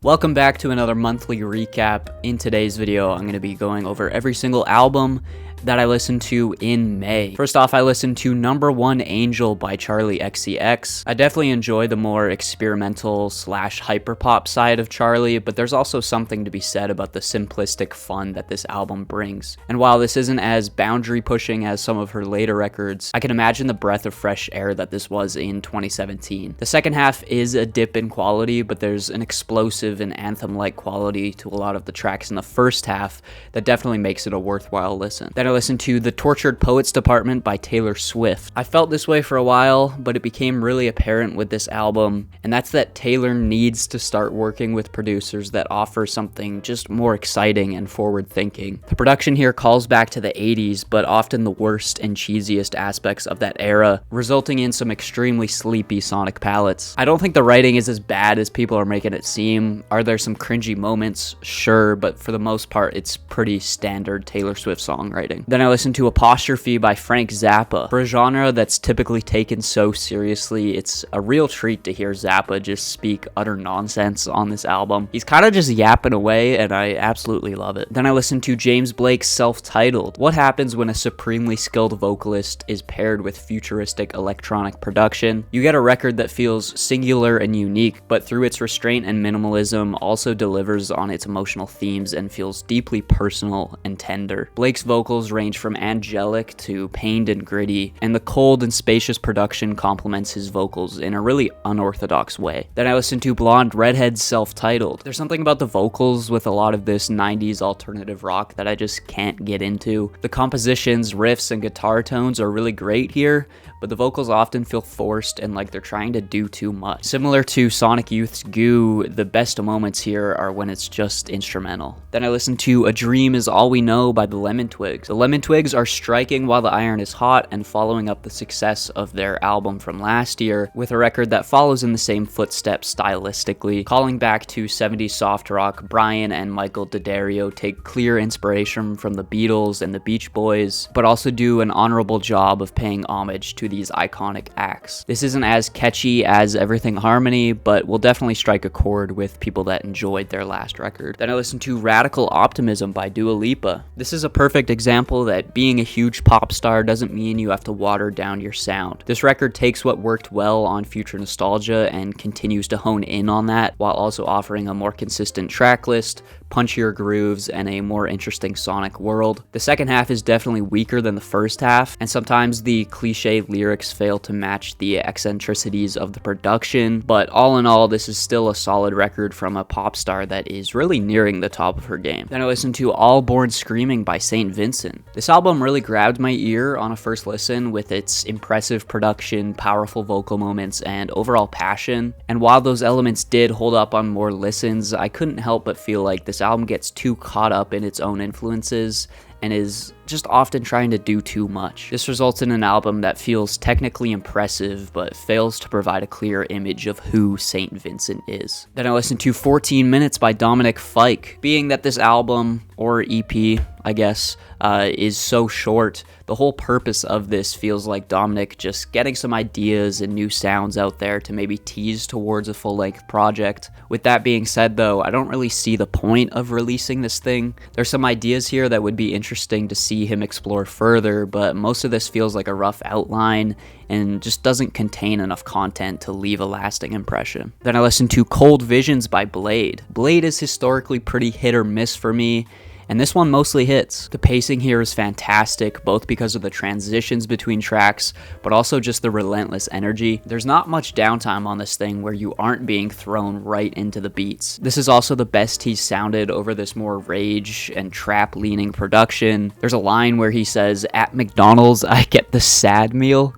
Welcome back to another monthly recap. In today's video, I'm going to be going over every single album that I listened to in May. First off, I listened to Number One Angel by Charli XCX. I definitely enjoy the more experimental / hyperpop side of Charli, but there's also something to be said about the simplistic fun that this album brings. And while this isn't as boundary pushing as some of her later records, I can imagine the breath of fresh air that this was in 2017. The second half is a dip in quality, but there's an explosive and anthem-like quality to a lot of the tracks in the first half that definitely makes it a worthwhile listen. Then I listened to The Tortured Poets Department by Taylor Swift. I felt this way for a while, but it became really apparent with this album, and that's that Taylor needs to start working with producers that offer something just more exciting and forward-thinking. The production here calls back to the 80s, but often the worst and cheesiest aspects of that era, resulting in some extremely sleepy sonic palettes. I don't think the writing is as bad as people are making it seem. Are there some cringy moments? Sure, but for the most part, it's pretty standard Taylor Swift songwriting. Then I listened to Apostrophe by Frank Zappa. For a genre that's typically taken so seriously, it's a real treat to hear Zappa just speak utter nonsense on this album. He's kind of just yapping away, and I absolutely love it. Then I listened to James Blake's Self-Titled. What happens when a supremely skilled vocalist is paired with futuristic electronic production? You get a record that feels singular and unique, but through its restraint and minimalism also delivers on its emotional themes and feels deeply personal and tender. Blake's vocals range from angelic to pained and gritty, and the cold and spacious production complements his vocals in a really unorthodox way. Then I listened to Blonde Redhead's Self-Titled. There's something about the vocals with a lot of this 90s alternative rock that I just can't get into. The compositions, riffs, and guitar tones are really great here, but the vocals often feel forced and like they're trying to do too much. Similar to Sonic Youth's Goo, the best moments here are when it's just instrumental. Then I listened to A Dream Is All We Know by the Lemon Twigs. The Lemon Twigs are striking while the iron is hot and following up the success of their album from last year with a record that follows in the same footsteps stylistically. Calling back to 70s soft rock, Brian and Michael D'Addario take clear inspiration from the Beatles and the Beach Boys, but also do an honorable job of paying homage to these iconic acts. This isn't as catchy as Everything Harmony, but will definitely strike a chord with people that enjoyed their last record. Then I listened to Radical Optimism by Dua Lipa. This is a perfect example that being a huge pop star doesn't mean you have to water down your sound. This record takes what worked well on Future Nostalgia and continues to hone in on that, while also offering a more consistent track list, punchier grooves, and a more interesting sonic world. The second half is definitely weaker than the first half, and sometimes the cliche lyrics fail to match the eccentricities of the production, but all in all, this is still a solid record from a pop star that is really nearing the top of her game. Then I listened to All Born Screaming by St. Vincent. This album really grabbed my ear on a first listen with its impressive production, powerful vocal moments, and overall passion. And while those elements did hold up on more listens, I couldn't help but feel like this album gets too caught up in its own influences and is just often trying to do too much. This results in an album that feels technically impressive but fails to provide a clear image of who St. Vincent is. Then I listened to 14 Minutes by Dominic Fike. Being that this album, or EP, I guess, is so short, the whole purpose of this feels like Dominic just getting some ideas and new sounds out there to maybe tease towards a full-length project. With that being said though, I don't really see the point of releasing this thing. There's some ideas here that would be interesting to see him explore further, but most of this feels like a rough outline and just doesn't contain enough content to leave a lasting impression. Then I listened to Cold Visions by Blade. Blade is historically pretty hit or miss for me, and this one mostly hits. The pacing here is fantastic, both because of the transitions between tracks, but also just the relentless energy. There's not much downtime on this thing where you aren't being thrown right into the beats. This is also the best he's sounded over this more rage and trap-leaning production. There's a line where he says, "At McDonald's, I get the sad meal."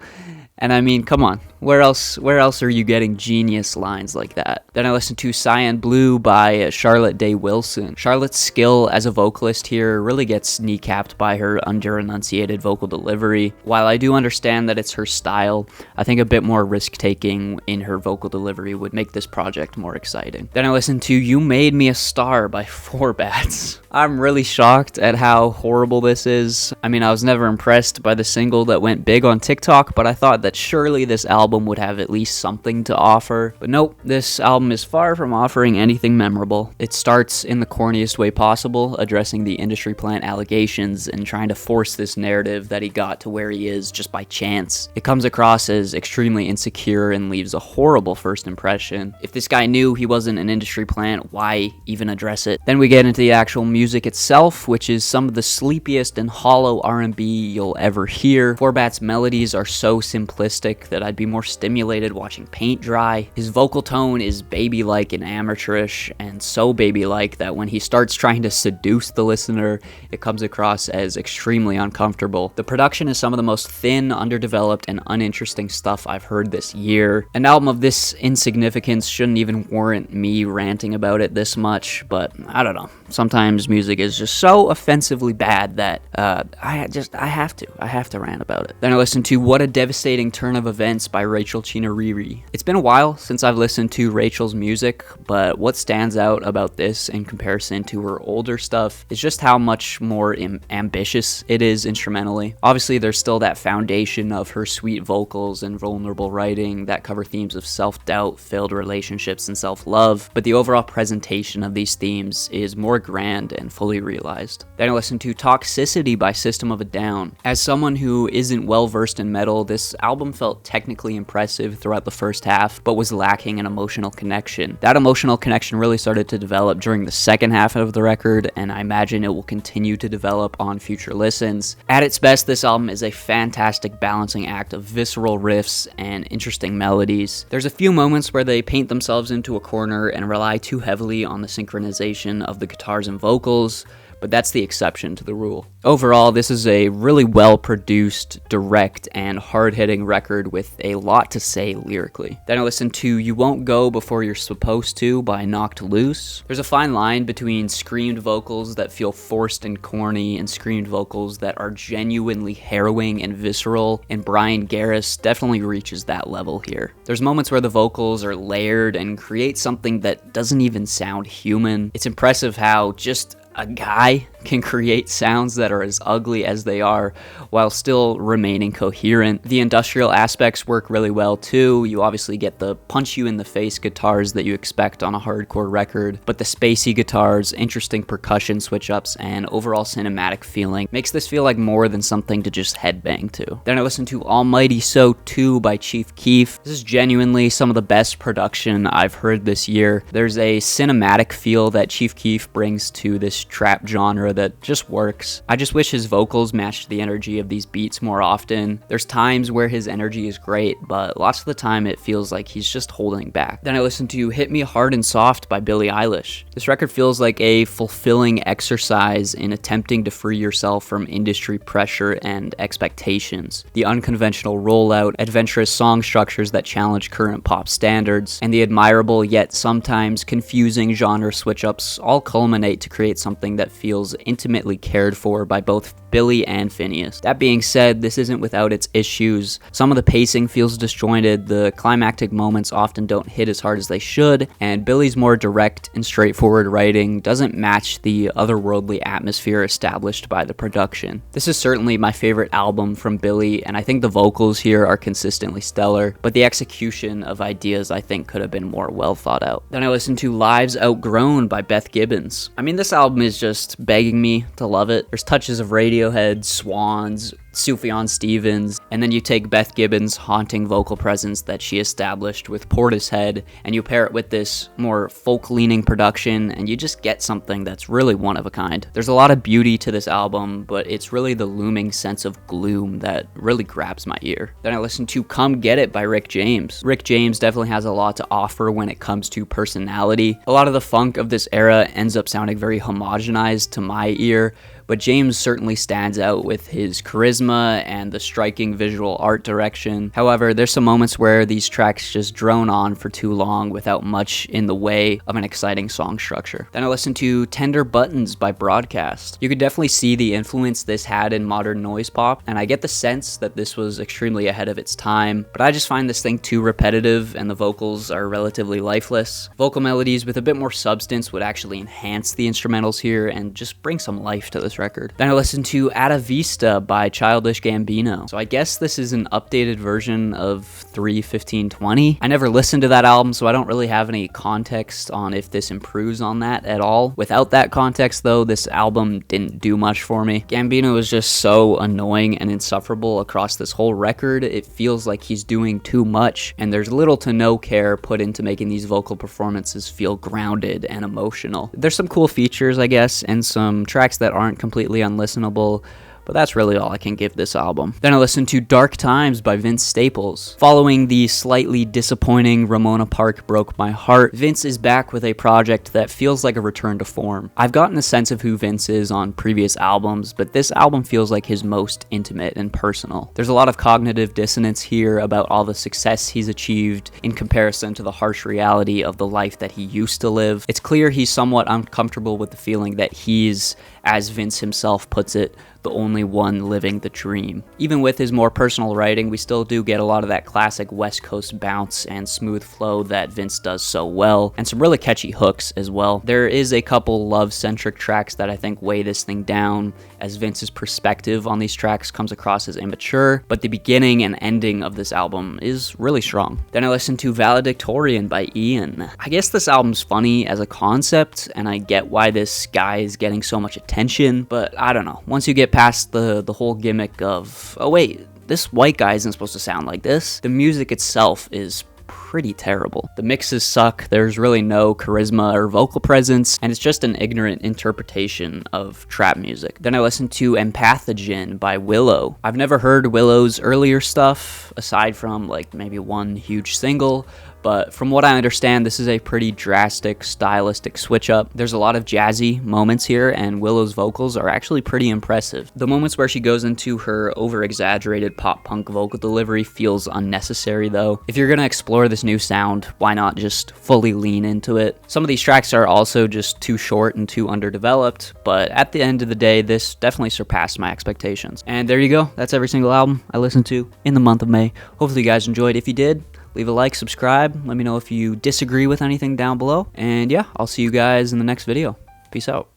And I mean, come on, where else are you getting genius lines like that? Then I listened to Cyan Blue by Charlotte Day Wilson. Charlotte's skill as a vocalist here really gets kneecapped by her under-enunciated vocal delivery. While I do understand that it's her style, I think a bit more risk-taking in her vocal delivery would make this project more exciting. Then I listened to You Made Me a Star by Four Bats. I'm really shocked at how horrible this is. I mean, I was never impressed by the single that went big on TikTok, but I thought that surely this album album would have at least something to offer. But nope, this album is far from offering anything memorable. It starts in the corniest way possible, addressing the industry plant allegations and trying to force this narrative that he got to where he is just by chance. It comes across as extremely insecure and leaves a horrible first impression. If this guy knew he wasn't an industry plant, why even address it? Then we get into the actual music itself, which is some of the sleepiest and hollow R&B you'll ever hear. Forbat's melodies are so simplistic that I'd be more stimulated watching paint dry. His vocal tone is baby-like and amateurish, and so baby-like that when he starts trying to seduce the listener, it comes across as extremely uncomfortable. The production is some of the most thin, underdeveloped, and uninteresting stuff I've heard this year. An album of this insignificance shouldn't even warrant me ranting about it this much, but I don't know. Sometimes music is just so offensively bad that I have to rant about it. Then I listened to What a Devastating Turn of Events by Rachel Chinouriri. It's been a while since I've listened to Rachel's music, but what stands out about this in comparison to her older stuff is just how much more ambitious it is instrumentally. Obviously, there's still that foundation of her sweet vocals and vulnerable writing that cover themes of self-doubt, failed relationships, and self-love, but the overall presentation of these themes is more grand and fully realized. Then I listened to Toxicity by System of a Down. As someone who isn't well versed in metal, this album felt technically impressive throughout the first half, but was lacking an emotional connection. That emotional connection really started to develop during the second half of the record, and I imagine it will continue to develop on future listens. At its best, this album is a fantastic balancing act of visceral riffs and interesting melodies. There's a few moments where they paint themselves into a corner and rely too heavily on the synchronization of the guitars and vocals, but that's the exception to the rule. Overall, this is a really well-produced, direct, and hard-hitting record with a lot to say lyrically. Then I listened to You Won't Go Before You're Supposed To by Knocked Loose. There's a fine line between screamed vocals that feel forced and corny and screamed vocals that are genuinely harrowing and visceral, and Brian Garris definitely reaches that level here. There's moments where the vocals are layered and create something that doesn't even sound human. It's impressive how just a guy can create sounds that are as ugly as they are while still remaining coherent. The industrial aspects work really well too. You obviously get the punch you in the face guitars that you expect on a hardcore record, but the spacey guitars, interesting percussion switch ups, and overall cinematic feeling makes this feel like more than something to just headbang to. Then I listened to Almighty So 2 by Chief Keef. This is genuinely some of the best production I've heard this year. There's a cinematic feel that Chief Keef brings to this trap genre that just works. I just wish his vocals matched the energy of these beats more often. There's times where his energy is great, but lots of the time it feels like he's just holding back. Then I listened to Hit Me Hard and Soft by Billie Eilish. This record feels like a fulfilling exercise in attempting to free yourself from industry pressure and expectations. The unconventional rollout, adventurous song structures that challenge current pop standards, and the admirable yet sometimes confusing genre switch-ups all culminate to create something that feels intimately cared for by both Billie and Phineas. That being said, this isn't without its issues. Some of the pacing feels disjointed, the climactic moments often don't hit as hard as they should, and Billie's more direct and straightforward writing doesn't match the otherworldly atmosphere established by the production. This is certainly my favorite album from Billie, and I think the vocals here are consistently stellar, but the execution of ideas I think could have been more well thought out. Then I listened to Lives Outgrown by Beth Gibbons. I mean, this album is just begging me to love it. There's touches of Radiohead, Swans, Sufjan Stevens, and then you take Beth Gibbons' haunting vocal presence that she established with Portishead, and you pair it with this more folk-leaning production, and you just get something that's really one of a kind. There's a lot of beauty to this album, but it's really the looming sense of gloom that really grabs my ear. Then I listened to Come Get It by Rick James. Rick James definitely has a lot to offer when it comes to personality. A lot of the funk of this era ends up sounding very homogenized to my ear, but James certainly stands out with his charisma and the striking visual art direction. However, there's some moments where these tracks just drone on for too long without much in the way of an exciting song structure. Then I listened to Tender Buttons by Broadcast. You could definitely see the influence this had in modern noise pop, and I get the sense that this was extremely ahead of its time, but I just find this thing too repetitive and the vocals are relatively lifeless. Vocal melodies with a bit more substance would actually enhance the instrumentals here and just bring some life to the this record. Then I listened to Atta Vista by Childish Gambino. So I guess this is an updated version of 3:15:20. I never listened to that album, so I don't really have any context on if this improves on that at all. Without that context though, this album didn't do much for me. Gambino is just so annoying and insufferable across this whole record. It feels like he's doing too much, and there's little to no care put into making these vocal performances feel grounded and emotional. There's some cool features, I guess, and some tracks that aren't completely unlistenable, but that's really all I can give this album. Then I listened to Dark Times by Vince Staples. Following the slightly disappointing Ramona Park Broke My Heart, Vince is back with a project that feels like a return to form. I've gotten a sense of who Vince is on previous albums, but this album feels like his most intimate and personal. There's a lot of cognitive dissonance here about all the success he's achieved in comparison to the harsh reality of the life that he used to live. It's clear he's somewhat uncomfortable with the feeling that he's, as Vince himself puts it, the only one living the dream. Even with his more personal writing, we still do get a lot of that classic West Coast bounce and smooth flow that Vince does so well, and some really catchy hooks as well. There is a couple love-centric tracks that I think weigh this thing down, as Vince's perspective on these tracks comes across as immature, but the beginning and ending of this album is really strong. Then I listened to Valedictorian by Ian. I guess this album's funny as a concept, and I get why this guy is getting so much attention, but I don't know. Once you get past the whole gimmick of, oh wait, this white guy isn't supposed to sound like this, the music itself is pretty terrible. The mixes suck, there's really no charisma or vocal presence, and it's just an ignorant interpretation of trap music. Then I listened to Empathogen by Willow. I've never heard Willow's earlier stuff, aside from like maybe one huge single, but from what I understand, this is a pretty drastic stylistic switch up. There's a lot of jazzy moments here, and Willow's vocals are actually pretty impressive. The moments where she goes into her over-exaggerated pop-punk vocal delivery feels unnecessary though. If you're gonna explore this new sound, why not just fully lean into it? Some of these tracks are also just too short and too underdeveloped, but at the end of the day, this definitely surpassed my expectations. And there you go, that's every single album I listened to in the month of May. Hopefully you guys enjoyed. If you did, leave a like, subscribe, let me know if you disagree with anything down below, and yeah, I'll see you guys in the next video. Peace out.